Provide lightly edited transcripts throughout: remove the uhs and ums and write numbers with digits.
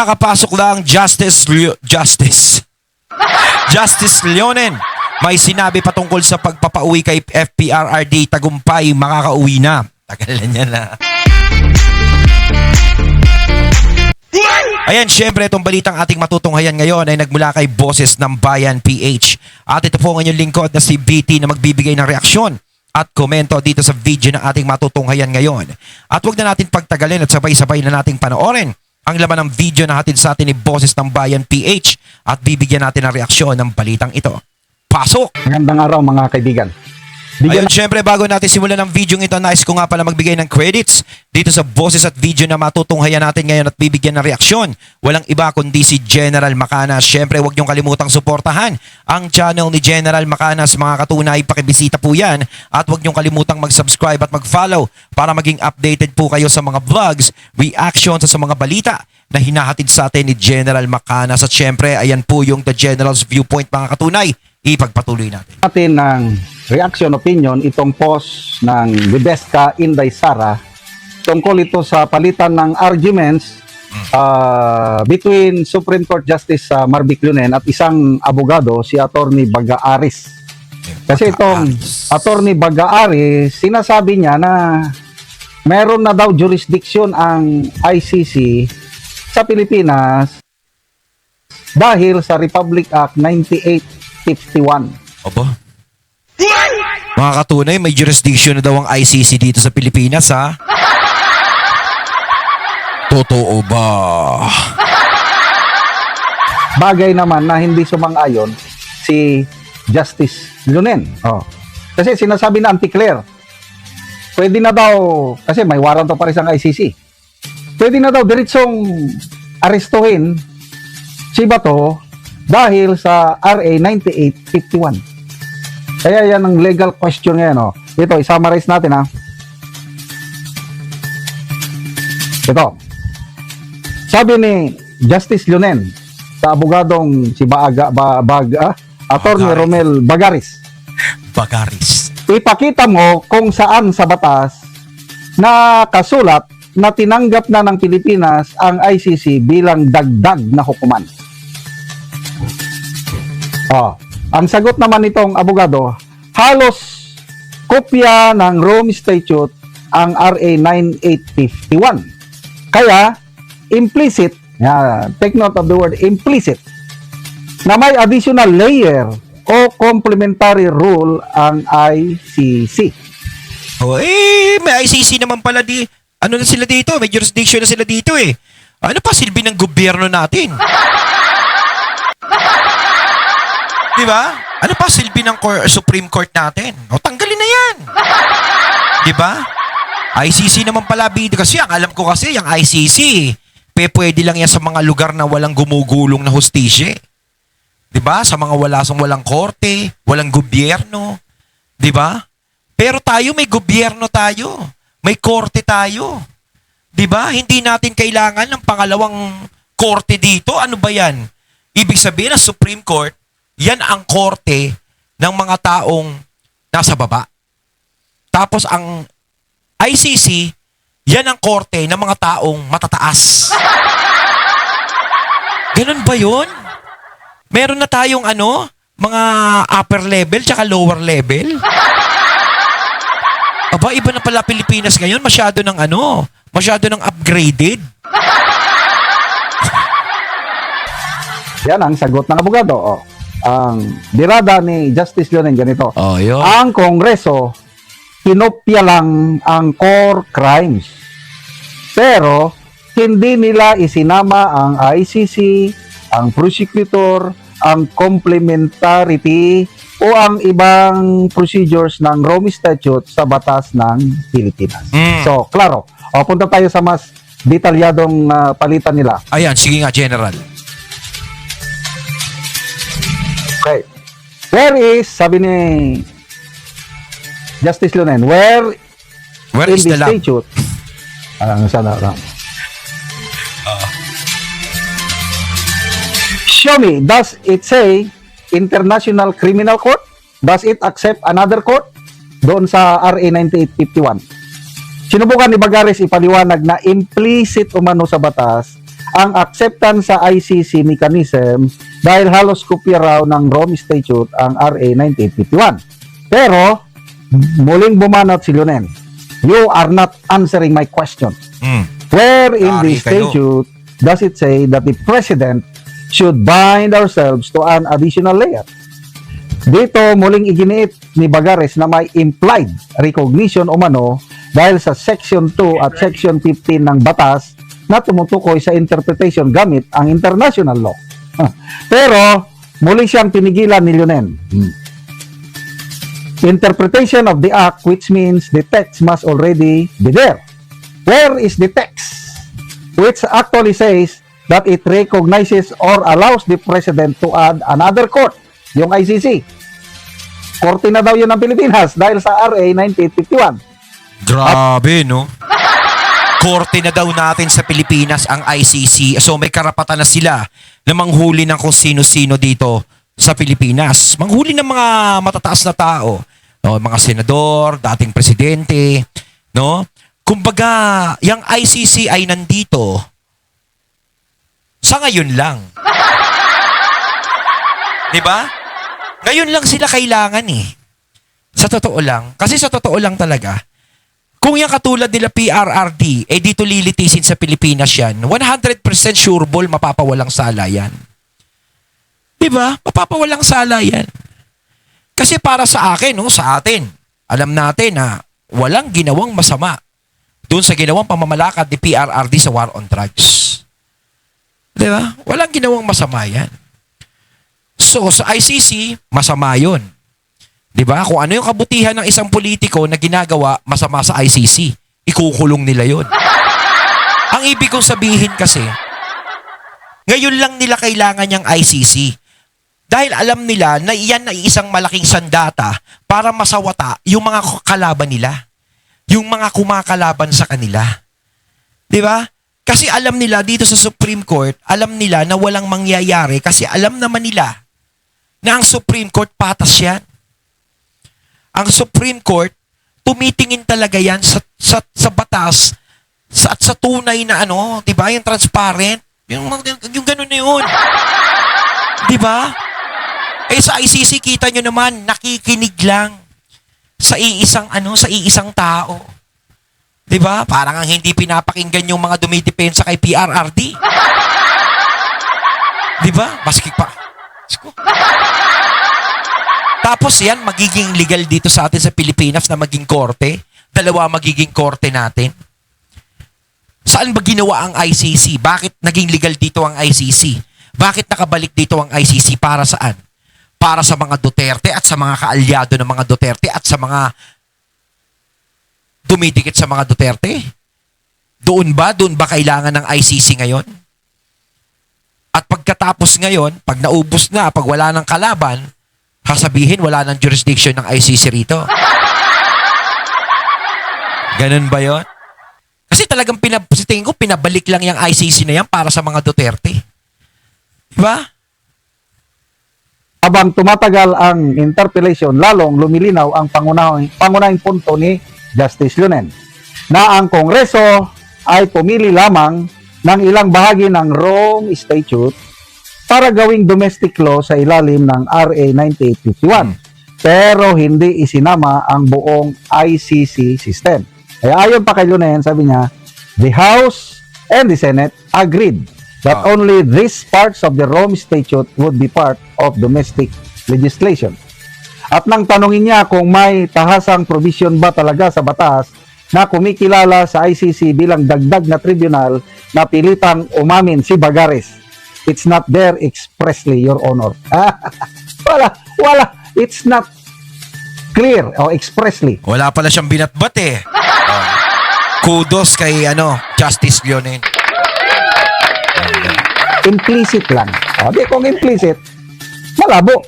Kakapasok lang Justice Leonen. May sinabi patungkol sa pagpapauwi kay FPRRD Tagumpay, makakauwi na. Tagal na niya na. Ayan, syempre itong balitang ating matutunghayan ngayon ay nagmula kay Boses ng Bayan PH. At ito po ang inyong lingkod na si BT na magbibigay ng reaksyon at komento dito sa video na ating matutunghayan ngayon. At huwag na natin pagtagalin at sabay-sabay na nating panoorin ang laman ng video na hatid sa atin ni Boses ng Bayan PH at bibigyan natin ng reaksyon ng balitang ito. Pasok! Magandang araw mga kaibigan. Ayun, syempre bago natin simulan ng video ito, nais ko nga pala magbigay ng credits dito sa boses at video na matutunghayan natin ngayon at bibigyan ng reaksyon. Walang iba kundi si General Macanas. Syempre huwag niyong kalimutang suportahan ang channel ni General Macanas. Mga katunay, pakibisita po yan at huwag niyong kalimutang mag-subscribe at mag-follow para maging updated po kayo sa mga vlogs, reactions at sa mga balita na hinahatid sa atin ni General Macanas. At syempre, ayan po yung The General's Viewpoint mga katunay. Ipagpatuloy natin Opo. Mga katunay, may jurisdiction na daw ang ICC dito sa Pilipinas, ha? Totoo ba? Bagay naman na hindi sumang-ayon si Justice Lunen. Kasi sinasabi na anti-clear. Pwede na daw, kasi may warrant pa rin ang ICC. Pwede na daw diretsong arestuhin si Bato dahil sa RA 9851. Kaya yan ang legal question ngayon. Ito, i-summarize natin ha. Ito. Sabi ni Justice Lunen sa abogadong si Attorney Romel Bagaris. Ipakita mo kung saan sa batas na kasulat na tinanggap na ng Pilipinas ang ICC bilang dagdag na hukuman. Ang sagot naman nitong abogado, halos kopya ng Rome Statute ang RA 9851. Kaya, implicit, take note of the word implicit, na may additional layer o complementary rule ang ICC. May ICC naman pala ano na sila dito? May jurisdiction na sila dito eh. Ano pa silbi ng gobyerno natin? Di ba? Ano pa silbi ng Supreme Court natin? Tanggalin na yan. Di ba? ICC naman pala bida kasi ang alam ko kasi yung ICC pwede lang yan sa mga lugar na walang gumugulong na hustisya. Di ba? Sa mga walang korte, walang gobyerno. Di ba? Pero tayo may gobyerno tayo. May korte tayo. Di ba? Hindi natin kailangan ng pangalawang korte dito. Ano ba yan? Ibig sabihin na Supreme Court, yan ang korte ng mga taong nasa baba. Tapos ang ICC, yan ang korte ng mga taong matataas. Ganun ba yun? Meron na tayong mga upper level tsaka lower level? Aba, iba na pala Pilipinas ngayon. Masyado ng upgraded. Yan ang sagot ng abogado. Ang dirada ni Justice Leonen ganito. Yun. Ang Kongreso, kinopya lang ang core crimes. Pero, hindi nila isinama ang ICC, ang prosecutor, ang complementarity, o ang ibang procedures ng Rome Statute sa batas ng Pilipinas. So, klaro. Punta tayo sa mas detalyadong palitan nila. Ayan, sige nga, General. Okay. Where is, sabi ni Justice Lunen, where is in the the statute, show me, does it say International Criminal Court? Does it accept another court? Doon sa RA 9851. Sinubukan ni Bagares ipaliwanag na implicit umano sa batas ang acceptance sa ICC mechanism dahil halos kopya raw ng Rome Statute ang RA 9851. Pero, muling bumanat si Leonen, you are not answering my question. Where in the Ari kayo. statute does it say that the President should bind ourselves to an additional layer? Dito, muling iginiit ni Bagares na may implied recognition umano dahil sa Section 2 at Section 15 ng batas na tumutukoy sa interpretation gamit ang international law. Pero, muli siyang pinigilan ni Leonen. Interpretation of the act, which means the text must already be there. Where is the text? Which actually says that it recognizes or allows the President to add another court, yung ICC. Korte na daw yun ng Pilipinas dahil sa RA 9851. Grabe, no? Korte na daw natin sa Pilipinas ang ICC. So may karapatan na sila na manghuli ng kung sino-sino dito sa Pilipinas. Manghuli ng mga matataas na tao. No? Mga senador, dating presidente. No? Kumbaga, yung ICC ay nandito sa ngayon lang. Diba? Ngayon lang sila kailangan eh. Sa totoo lang. Kasi sa totoo lang talaga, kung yung katulad nila PRRD, eh dito lilitisin sa Pilipinas yan, 100% sureball mapapawalang sala yan. Diba? Mapapawalang sala yan. Kasi para sa akin, no, sa atin, alam natin na walang ginawang masama doon sa ginawang pamamalakad ni PRRD sa war on drugs. Diba? Walang ginawang masama yan. So, sa ICC, masama yun. Diba? Kung ano yung kabutihan ng isang politiko na ginagawa masama sa ICC, ikukulong nila yun. Ang ibig kong sabihin kasi, ngayon lang nila kailangan yung ICC. Dahil alam nila na iyan ay isang malaking sandata para masawata yung mga kalaban nila. Yung mga kumakalaban sa kanila. Diba? Kasi alam nila dito sa Supreme Court, alam nila na walang mangyayari kasi alam naman nila na ang Supreme Court patas yan. Ang Supreme Court, tumitingin talaga yan sa batas at sa tunay na ano, di ba? Yung transparent. Yung ganun na yun. Di ba? Eh sa ICC, kita nyo naman, nakikinig lang sa iisang tao. Di ba? Parang ang hindi pinapakinggan yung mga dumidepensa kay PRRD. Di ba? Maski pa. Tapos yan, magiging legal dito sa atin sa Pilipinas na maging korte. Dalawa magiging korte natin. Saan ba ginawa ang ICC? Bakit naging legal dito ang ICC? Bakit nakabalik dito ang ICC? Para saan? Para sa mga Duterte at sa mga kaalyado ng mga Duterte at sa mga dumidikit sa mga Duterte? Doon ba kailangan ng ICC ngayon? At pagkatapos ngayon, pag naubos na, pag wala ng kalaban, sasabihin wala ng jurisdiction ng ICC rito. Ganun ba yun? Kasi talagang tingin ko, pinabalik lang yung ICC na yan para sa mga Duterte. Diba? Habang tumatagal ang interpellation, lalong lumilinaw ang pangunahing punto ni Justice Leonen na ang Kongreso ay pumili lamang ng ilang bahagi ng Rome Statute para gawing domestic law sa ilalim ng RA 9851. Pero hindi isinama ang buong ICC system. Kaya ayon pa kay Leonen, sabi niya, the House and the Senate agreed that only these parts of the Rome Statute would be part of domestic legislation. At nang tanungin niya kung may tahasang provision ba talaga sa batas na kumikilala sa ICC bilang dagdag na tribunal na pilitang umamin si Bagares, it's not there expressly, Your Honor. wala. It's not clear or expressly. Wala pala siyang binatbat eh. Kudos kay Justice Leonen. Implicit lang. Di kung implicit, malabo.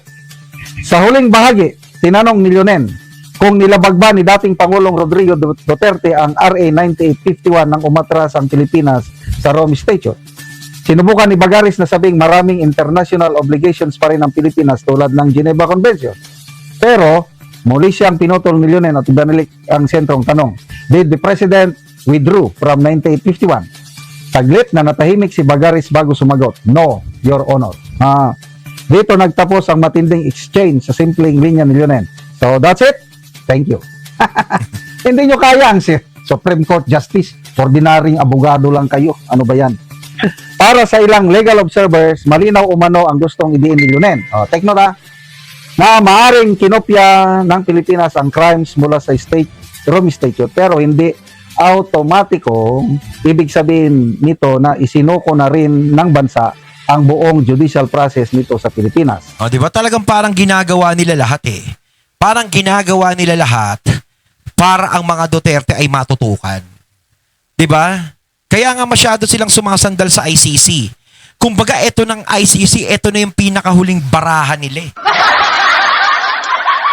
Sa huling bahagi, tinanong ni Leonen kung nilabag ba ni dating Pangulong Rodrigo Duterte ang RA 9851 nang umatras ang Pilipinas sa Rome Statute. Sinubukan ni Bagares na sabing maraming international obligations pa rin ang Pilipinas tulad ng Geneva Convention. Pero, muli siyang pinutol ni Leonen at ibinalik ang sentrong tanong. Did the President withdrew from 9851? Saglit na natahimik si Bagaris bago sumagot. No, Your Honor. Dito nagtapos ang matinding exchange sa simpleng linya ni Lionel. So that's it. Thank you. Hindi nyo kaya ang Supreme Court Justice. Ordinaryong abogado lang kayo. Ano ba yan? Para sa ilang legal observers, malinaw umano ang gustong idiin ni Lionel. Take note na maaring kinopya ng Pilipinas ang crimes mula sa Rome Statute pero hindi automatiko ibig sabihin nito na isinuko na rin ng bansa ang buong judicial process nito sa Pilipinas. O, di ba talagang parang ginagawa nila lahat eh. Parang ginagawa nila lahat para ang mga Duterte ay matutukan. Di ba? Kaya nga masyado silang sumasandal sa ICC. Kumbaga, eto ng ICC, eto na yung pinakahuling barahan nila eh.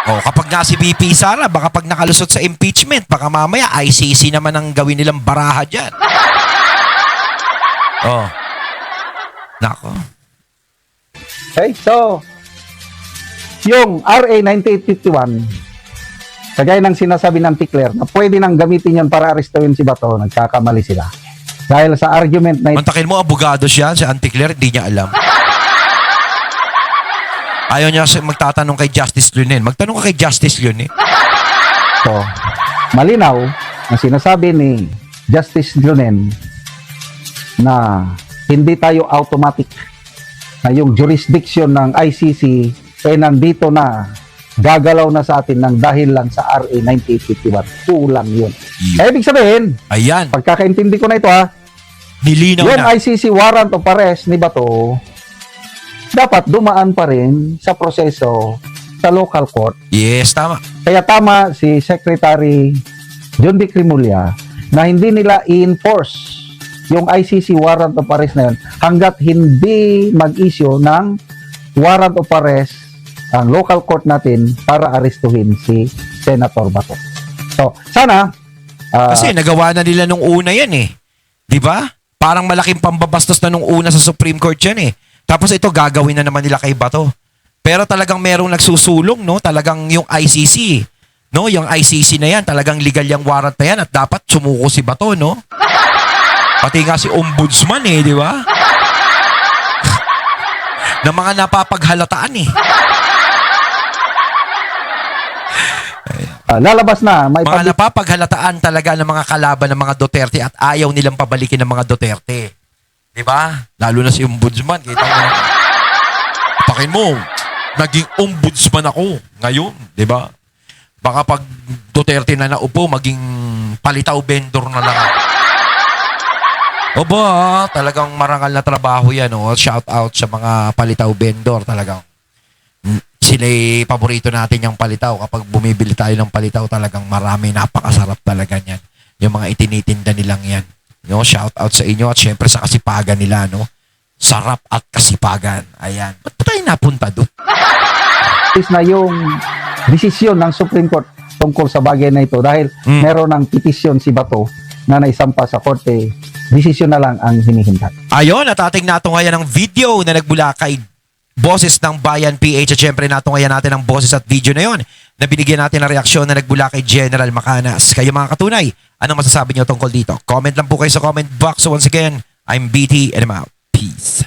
O, kapag nga si VP Sara, baka pag nakalusot sa impeachment, baka mamaya ICC naman ang gawin nilang baraha dyan. Oh. Nako. Okay, so, yung RA 9851, kagaya ng sinasabi ng Tikler, na pwede nang gamitin yan para arestuin si Bato, nagkakamali sila. Dahil sa argument na Mantakin mo, abogado siya, si Anticler, hindi niya alam. Ayaw niya magtatanong kay Justice Lionel. Magtanong ka kay Justice Lionel. So, malinaw na sinasabi ni Justice Lionel na hindi tayo automatic na yung jurisdiction ng ICC ay nandito na gagalaw na sa atin ng dahil lang sa RA 9851. Kulang yun. Kaya ibig sabihin, Ayan, pagkakaintindi ko na ito nilinaw yung na. ICC warrant of arrest ni Bato dapat dumaan pa rin sa proseso sa local court. Yes, tama. Kaya tama si Secretary John D. Crimolia na hindi nila i-enforce yung ICC warrant of arrest na yun hanggat hindi mag-issue ng warrant of arrest ang local court natin para arestuhin si Senator Bato. So, sana Kasi nagawa na nila nung una yan eh. Di ba? Parang malaking pambabastos na nung una sa Supreme Court yan eh. Tapos ito gagawin na naman nila kay Bato. Pero talagang merong nagsusulong, no? Talagang yung ICC, no? Yung ICC na yan, talagang legal yung warrant na yan at dapat sumuko si Bato, no? Pati nga si Ombudsman eh, di ba? Na mga napapaghalataan eh. lalabas na may Mga napapaghalataan talaga ng mga kalaban ng mga Duterte at ayaw nilang pabalikin ng mga Duterte. Di ba? Lalo na si Ombudsman. Kita mo. Pakin mo, naging Ombudsman ako ngayon. Di ba? Baka pag Duterte na naupo, maging palitaw vendor na lang. O ba, talagang marangal na trabaho yan. Oh. Shout out sa mga palitaw vendor talagang. Sila'y paborito natin yung palitaw. Kapag bumibili tayo ng palitaw, talagang marami, napakasarap talaga yan. Yung mga itinitinda nilang yan. No, shout out sa inyo at syempre sa kasipagan nila, no? Sarap at kasipagan. Ayan. Ba't ba tayo napunta doon? na yung desisyon ng Supreme Court tungkol sa bagay na ito dahil meron ng petisyon si Bato na naisampa sa korte. Desisyon na lang ang hinihintay. Ayun, natating nato ngayon ang video na nagbula kay Boses ng Bayan PH at syempre nato ngayon natin ang boses at video na yon na binigyan natin ng reaksyon na nagbula kay General Macanas. Kayo mga katunay, anong masasabi niyo tungkol dito? Comment lang po kayo sa comment box. So once again, I'm BT and I'm out. Peace.